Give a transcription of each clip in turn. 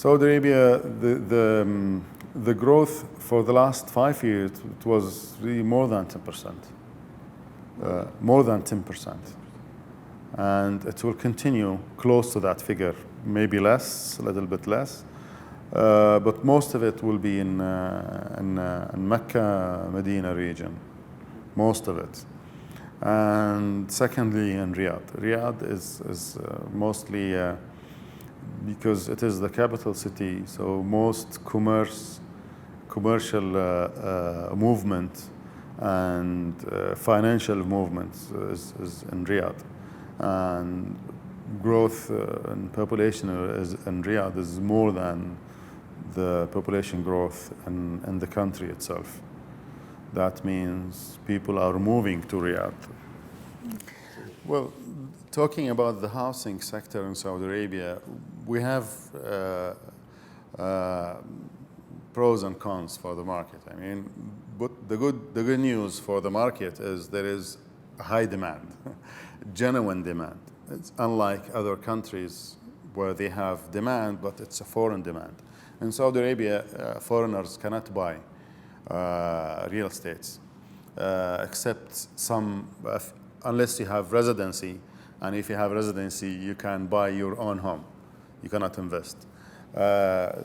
Saudi Arabia, the growth for the last 5 years, it was really more than 10%. More than 10%. And it will continue close to that figure, maybe less, a little bit less. But most of it will be in Mecca, Medina region, most of it. And secondly, in Riyadh. Riyadh is mostly because it is the capital city, so most commercial movement and financial movement is in Riyadh. And growth in population in Riyadh is more than the population growth in the country itself. That means people are moving to Riyadh. Well, talking about the housing sector in Saudi Arabia, we have pros and cons for the market. I mean, but the good news for the market is there is a high demand, genuine demand. It's unlike other countries where they have demand, but it's a foreign demand. In Saudi Arabia, foreigners cannot buy real estates, except some, unless you have residency. And if you have residency, you can buy your own home. You cannot invest.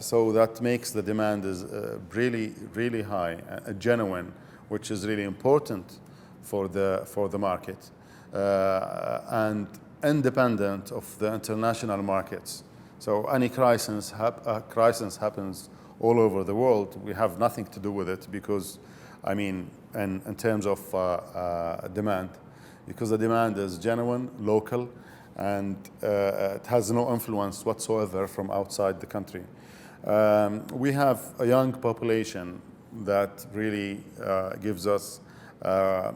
So that makes the demand is really, really high, genuine, which is really important for the market, and independent of the international markets. So any crisis happens all over the world, we have nothing to do with it because, I mean, in terms of demand, because the demand is genuine, local, and it has no influence whatsoever from outside the country. We have a young population that really gives us a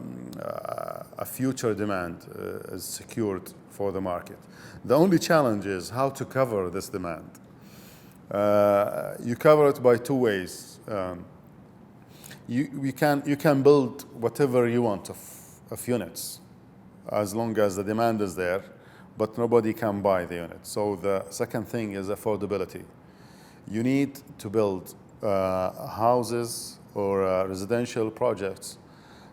future demand is secured for the market. The only challenge is how to cover this demand. You cover it by two ways. You can build whatever you want of units, as long as the demand is there, but nobody can buy the unit. So the second thing is affordability. You need to build houses or residential projects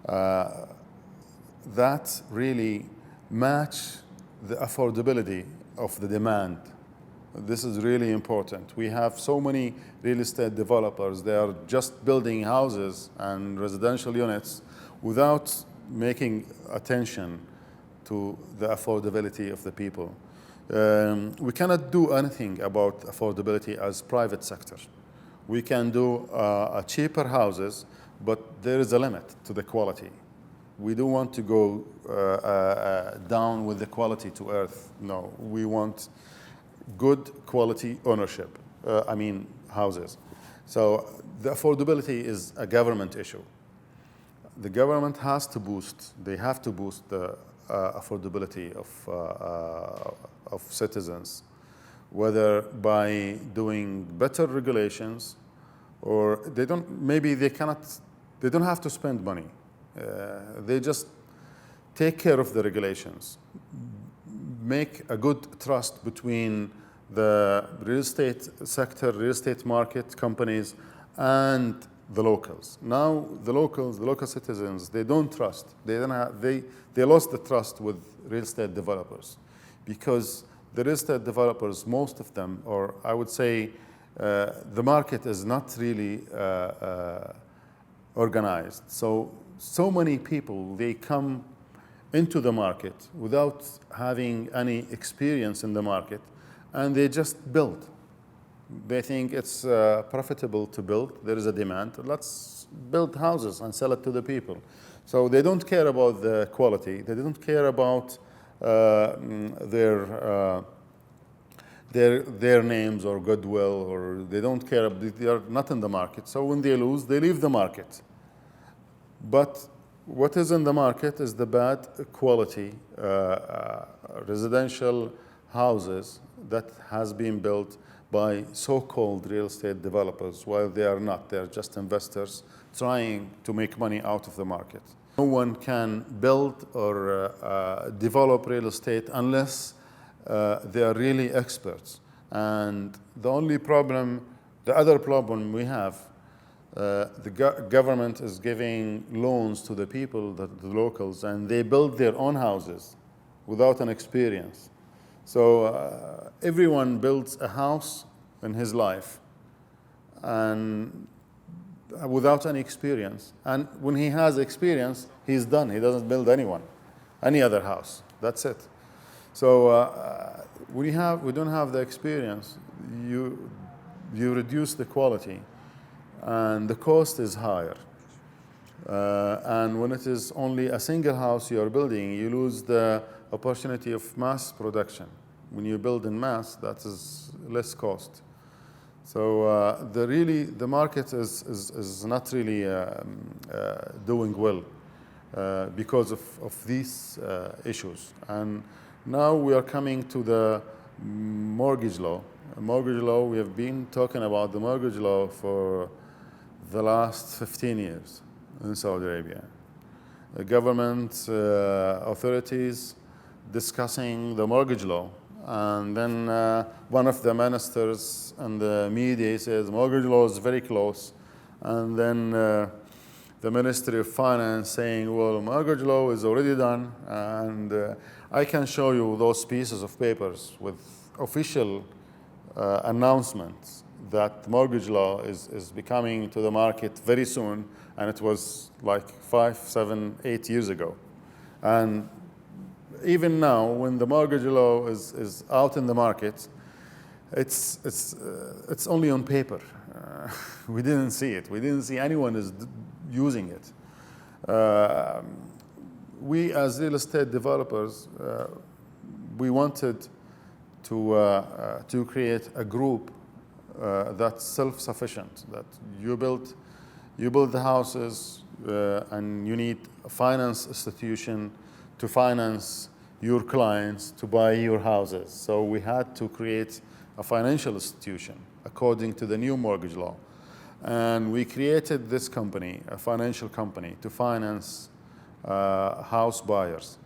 that really match the affordability of the demand. This is really important. We have so many real estate developers, they are just building houses and residential units without making attention to the affordability of the people. We cannot do anything about affordability as private sector. We can do cheaper houses, but there is a limit to the quality. We don't want to go down with the quality to earth. No, we want good quality ownership, houses. So the affordability is a government issue. The government has to boost, they have to boost the affordability of citizens, whether by doing better regulations or they don't have to spend money. They just take care of the regulations, make a good trust between the real estate sector, real estate market companies, and the locals. Now, the local citizens, they don't trust. They lost the trust with real estate developers because the real estate developers, most of them, or I would say the market is not really organized. So many people, they come into the market without having any experience in the market, and they just build. They think it's profitable to build. There is a demand. Let's build houses and sell it to the people. So they don't care about the quality. They don't care about their names or goodwill, or they don't care. They are not in the market. So when they lose, they leave the market. But what is in the market is the bad quality residential houses that has been built by so-called real estate developers, while they are not. They're just investors trying to make money out of the market. No one can build or develop real estate unless they are really experts. And the other problem we have, the government is giving loans to the people, the locals, and they build their own houses without an experience. So everyone builds a house in his life and without any experience. And when he has experience, he's done. He doesn't build any other house. That's it. So we don't have the experience. You reduce the quality, and the cost is higher. And when it is only a single house you are building, you lose the opportunity of mass production. When you build in mass, that is less cost. So the market is not really doing well because of these issues. And now we are coming to the mortgage law. Mortgage law, we have been talking about the mortgage law for the last 15 years in Saudi Arabia. The government authorities discussing the mortgage law. And then one of the ministers and the media says mortgage law is very close. And then the Ministry of Finance saying, well, mortgage law is already done. And I can show you those pieces of papers with official announcements that mortgage law is becoming to the market very soon. And it was like 5, 7, 8 years ago. And even now, when the mortgage law is out in the market, it's only on paper. We didn't see it. We didn't see anyone is using it. We, as real estate developers, we wanted to create a group that's self-sufficient. That you build the houses, and you need a finance institution to finance your clients to buy your houses. So we had to create a financial institution according to the new mortgage law. And we created this company, a financial company, to finance house buyers.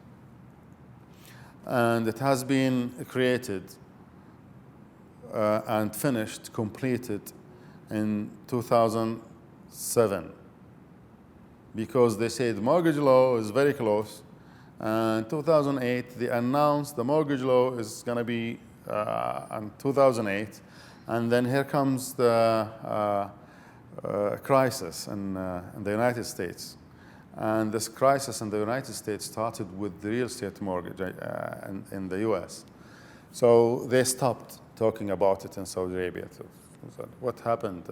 And it has been created and finished, completed in 2007. Because they said the mortgage law is very close. And 2008, they announced the mortgage law is going to be in 2008. And then here comes the crisis in the United States. And this crisis in the United States started with the real estate mortgage in the US. So they stopped talking about it in Saudi Arabia. So what happened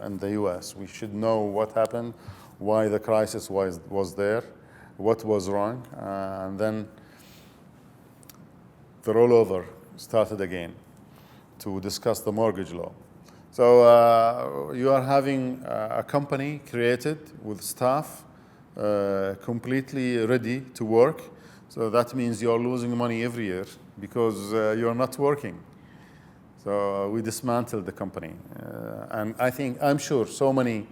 in the US? We should know what happened, why the crisis was there, what was wrong, and then the rollover started again to discuss the mortgage law. So you are having a company created with staff completely ready to work. So that means you're losing money every year because you're not working. So we dismantled the company. And I'm sure so many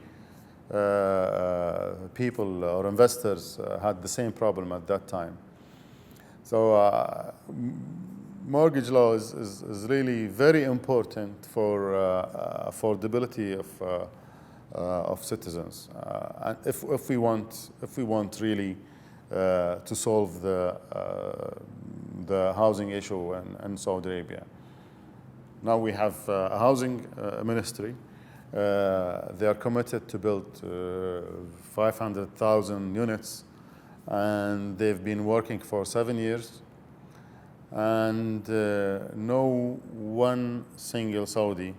people or investors had the same problem at that time. So mortgage law is really very important for affordability of citizens. And if we want really to solve the housing issue in Saudi Arabia. Now we have a housing ministry. They are committed to build 500,000 units, and they've been working for 7 years. And no one single Saudi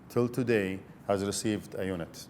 till today has received a unit.